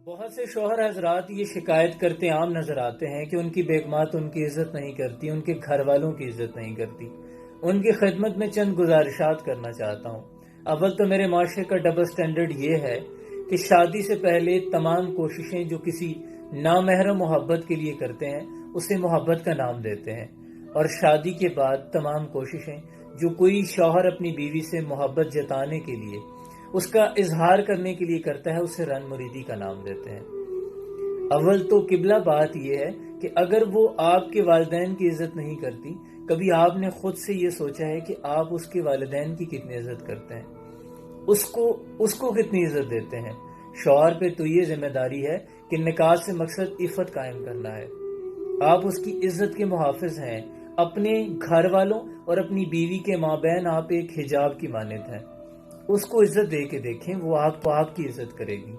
बहुत से शौहर हजरात ये शिकायत करते आम नजर आते हैं कि उनकी बेगमात उनकी इज्जत नहीं करती, उनके घर वालों की इज्जत नहीं करती। उनकी खिदमत में चंद गुजारिशात करना चाहता हूँ। अव्वल तो मेरे माशरे का डबल स्टैंडर्ड ये है कि शादी से पहले तमाम कोशिशें जो किसी नामहरम मोहब्बत के लिए करते हैं उसे मोहब्बत का नाम देते हैं, और शादी के बाद तमाम कोशिशें जो कोई शौहर अपनी बीवी से मोहब्बत जताने के लिए, उसका इजहार करने के लिए करता है, उसे रन मुरीदी का नाम देते हैं। अव्वल तो किबला बात यह है कि अगर वो आपके वालिदैन की इज्जत नहीं करती, कभी आपने खुद से ये सोचा है कि आप उसके वालिदैन की कितनी इज्जत करते हैं, उसको उसको कितनी इज्जत देते हैं। शौहर पे तो ये जिम्मेदारी है कि निकाह से मकसद इफ़्फ़त कायम करना है। आप उसकी इज्जत के मुहाफिज हैं। अपने घर वालों और अपनी बीवी के माबैन आप एक हिजाब की मानद हैं। उसको इज्जत दे के देखें, वो आपकी इज्जत करेगी।